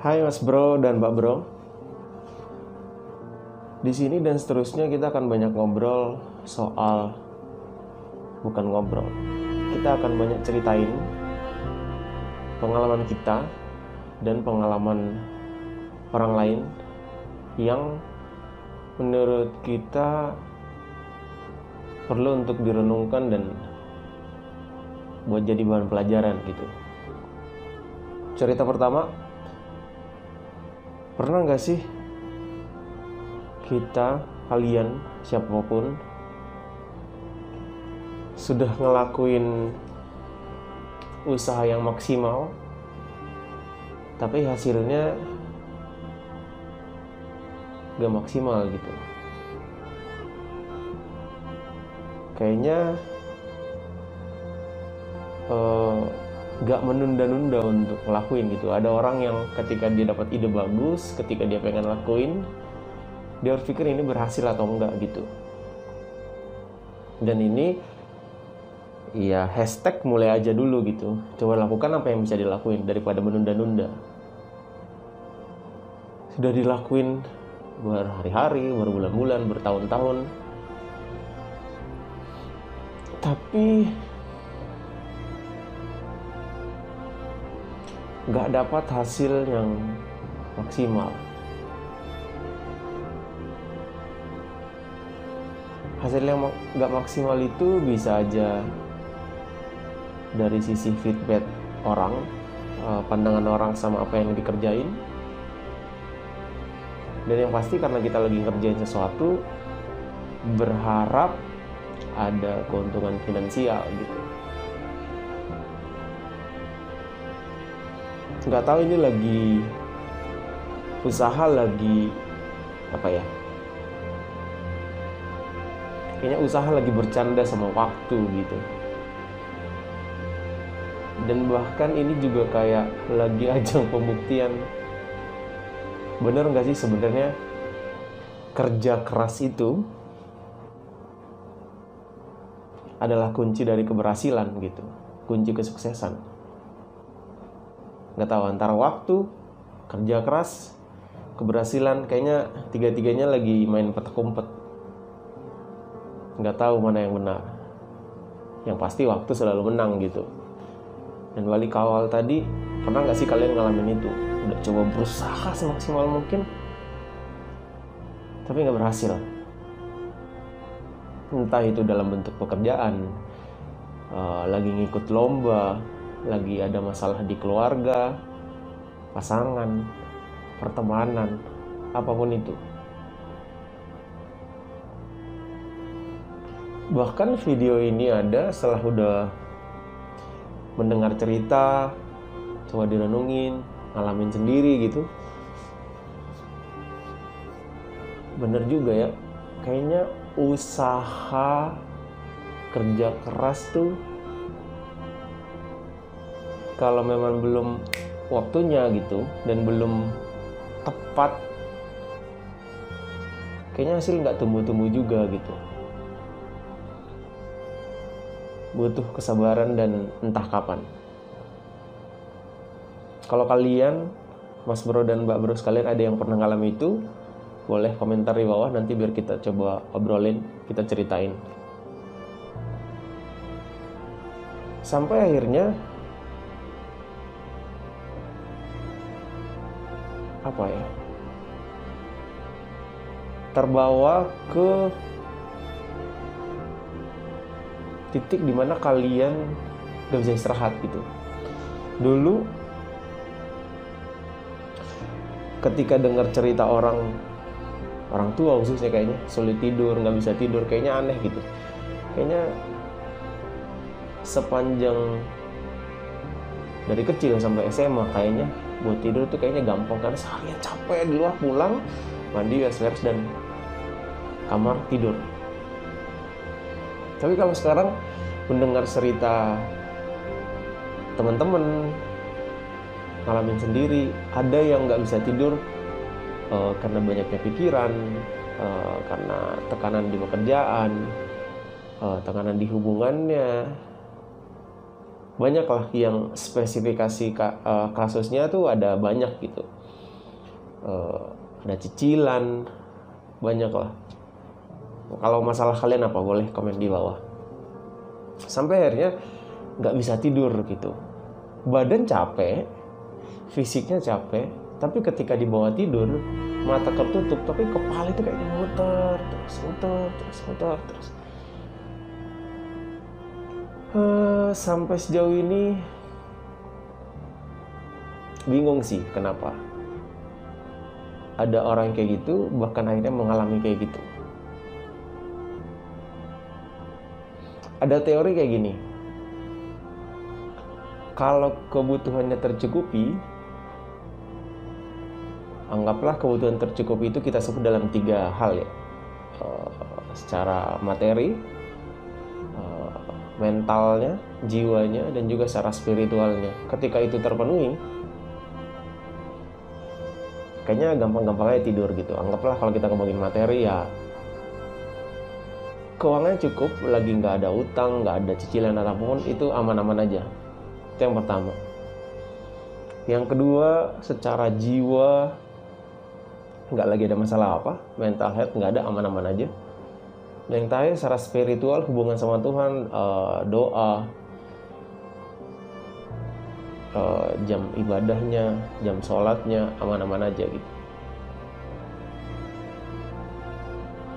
Hai Mas Bro dan Mbak Bro. Di sini dan seterusnya kita akan banyak ngobrol soal, bukan ngobrol, kita akan banyak ceritain pengalaman kita dan pengalaman orang lain yang menurut kita perlu untuk direnungkan dan buat jadi bahan pelajaran gitu. Cerita pertama, pernah gak sih kita, kalian, siapapun sudah ngelakuin usaha yang maksimal tapi hasilnya gak maksimal gitu? Kayaknya gak menunda-nunda untuk ngelakuin gitu. Ada orang yang ketika dia dapat ide bagus, ketika dia pengen lakuin, dia harus pikir ini berhasil atau enggak gitu. Dan ini ya hashtag mulai aja dulu gitu. Coba lakukan apa yang bisa dilakuin daripada menunda-nunda. Sudah dilakuin berhari-hari, berbulan-bulan, bertahun-tahun, tapi gak dapat hasil yang maksimal. Hasil yang gak maksimal itu bisa aja dari sisi feedback orang, pandangan orang sama apa yang dikerjain. Dan yang pasti karena kita lagi ngerjain sesuatu, berharap ada keuntungan finansial gitu. Nggak tahu ini lagi usaha, lagi apa ya, kayaknya usaha lagi bercanda sama waktu gitu. Dan bahkan ini juga kayak lagi ajang pembuktian, bener nggak sih sebenarnya kerja keras itu adalah kunci dari keberhasilan gitu, kunci kesuksesan. Nggak tahu, antara waktu, kerja keras, keberhasilan, kayaknya tiga-tiganya lagi main petak umpet. Nggak tahu mana yang benar. Yang pasti waktu selalu menang gitu. Dan balik ke awal tadi, pernah nggak sih kalian ngalamin itu? Udah coba berusaha semaksimal mungkin, tapi nggak berhasil. Entah itu dalam bentuk pekerjaan, lagi ngikut lomba, lagi ada masalah di keluarga, pasangan, pertemanan, apapun itu. Bahkan video ini ada setelah udah mendengar cerita, coba direnungin, ngalamin sendiri gitu. Bener juga ya, kayaknya usaha kerja keras tuh kalau memang belum waktunya gitu dan belum tepat, kayaknya hasil nggak tumbuh-tumbuh juga gitu. Butuh kesabaran dan entah kapan. Kalau kalian, Mas Bro dan Mbak Bro sekalian, ada yang pernah ngalami itu, boleh komentar di bawah, nanti biar kita coba obrolin, kita ceritain. Sampai akhirnya apa ya, terbawa ke titik dimana kalian gak bisa istirahat gitu. Dulu ketika dengar cerita orang tua khususnya, kayaknya sulit tidur, gak bisa tidur, kayaknya aneh gitu. Kayaknya sepanjang dari kecil sampai SMA, kayaknya buat tidur tuh kayaknya gampang, karena seharian capek di luar, pulang mandi, beres-beres, dan kamar tidur. Tapi kalau sekarang mendengar cerita teman-teman, ngalamin sendiri, ada yang nggak bisa tidur karena banyaknya pikiran, karena tekanan di pekerjaan, tekanan di hubungannya, banyak lah yang spesifikasi kasusnya tuh ada banyak gitu. ada cicilan, banyak lah. Kalau masalah kalian apa, boleh komen di bawah. Sampai akhirnya nggak bisa tidur gitu, badan capek, fisiknya capek, tapi ketika dibawa tidur mata tertutup tapi kepala itu kayak muter terus. Sampai sejauh ini bingung sih kenapa ada orang kayak gitu, bahkan akhirnya mengalami kayak gitu. Ada teori kayak gini, kalau kebutuhannya tercukupi, anggaplah kebutuhan tercukupi itu kita sebut dalam 3 hal ya, secara materi, mentalnya, jiwanya, dan juga secara spiritualnya. Ketika itu terpenuhi, kayaknya gampang-gampangnya tidur gitu. Anggaplah kalau kita ngomongin materi ya, keuangannya cukup, lagi nggak ada utang, nggak ada cicilan apapun, itu aman-aman aja. Itu yang pertama. Yang kedua, secara jiwa nggak lagi ada masalah apa, mental health nggak ada, aman-aman aja. Dan yang terakhir, secara spiritual, hubungan sama Tuhan, doa, jam ibadahnya, jam sholatnya, aman-aman aja gitu.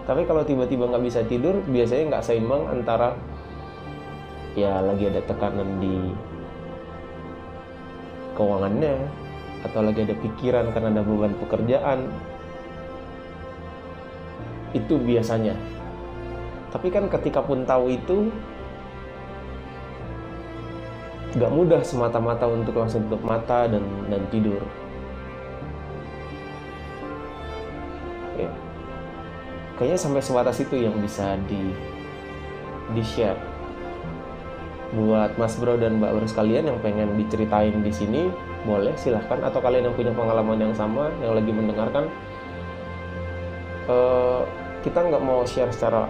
Tapi kalau tiba-tiba nggak bisa tidur, biasanya nggak seimbang antara ya lagi ada tekanan di keuangannya, atau lagi ada pikiran karena ada beban pekerjaan. Itu biasanya. Tapi kan ketika pun tahu itu, nggak mudah semata-mata untuk langsung tutup mata dan tidur. Ya. Kayaknya sampai sebatas itu yang bisa di-share. Buat Mas Bro dan Mbak Bro sekalian yang pengen diceritain di sini, boleh silahkan. Atau kalian yang punya pengalaman yang sama, yang lagi mendengarkan, kita nggak mau share secara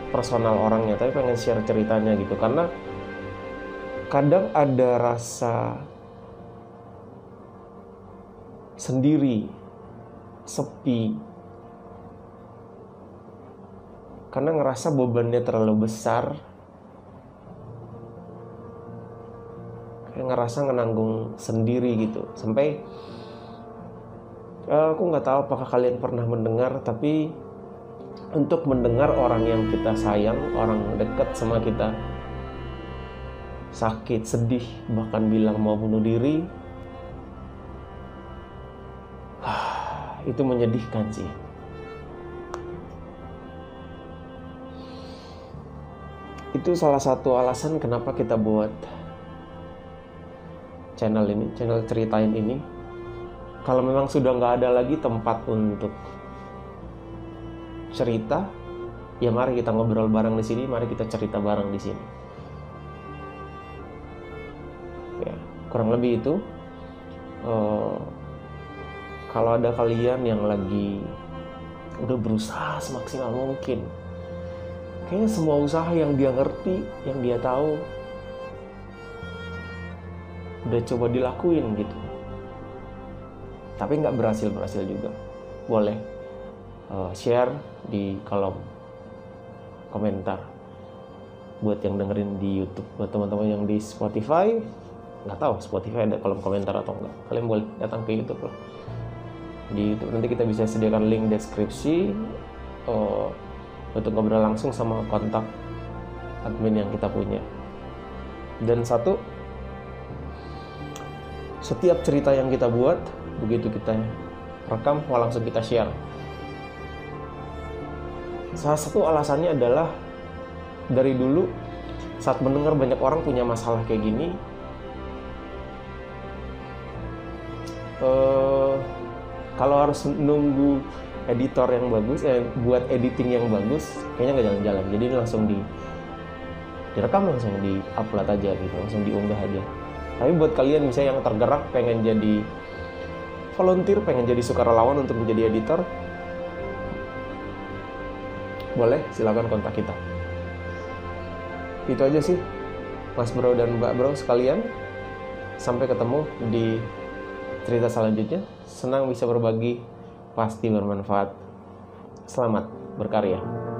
personal orangnya, tapi pengen share ceritanya gitu. Karena kadang ada rasa sendiri, sepi, karena ngerasa bebannya terlalu besar, kayak ngerasa ngenanggung sendiri gitu. Sampai aku nggak tahu apakah kalian pernah mendengar, tapi untuk mendengar orang yang kita sayang, orang dekat sama kita, sakit, sedih, bahkan bilang mau bunuh diri, itu menyedihkan sih. Itu salah satu alasan kenapa kita buat channel ini, channel ceritain ini. Kalau memang sudah nggak ada lagi tempat untuk cerita, ya mari kita ngobrol bareng di sini, mari kita cerita bareng di sini. Ya, kurang lebih itu. Kalau ada kalian yang lagi udah berusaha semaksimal mungkin, kayaknya semua usaha yang dia ngerti, yang dia tahu, udah coba dilakuin gitu, tapi nggak berhasil juga, boleh share di kolom komentar. Buat yang dengerin di YouTube, buat teman-teman yang di Spotify, nggak tahu Spotify ada kolom komentar atau enggak, kalian boleh datang ke YouTube lah. Di YouTube nanti kita bisa sediakan link deskripsi untuk ngobrol langsung sama kontak admin yang kita punya. Dan satu, setiap cerita yang kita buat, begitu kita rekam, langsung kita share. Salah satu alasannya adalah dari dulu saat mendengar banyak orang punya masalah kayak gini, kalau harus nunggu editor yang bagus, buat editing yang bagus, kayaknya nggak jalan-jalan. Jadi langsung direkam, langsung di-upload aja gitu, langsung diunggah aja. Tapi buat kalian misalnya yang tergerak pengen jadi volunteer, pengen jadi sukarelawan untuk menjadi editor, boleh silakan kontak kita. Itu aja sih Mas Bro dan Mbak Bro sekalian. Sampai ketemu di cerita selanjutnya. Senang bisa berbagi, pasti bermanfaat. Selamat berkarya.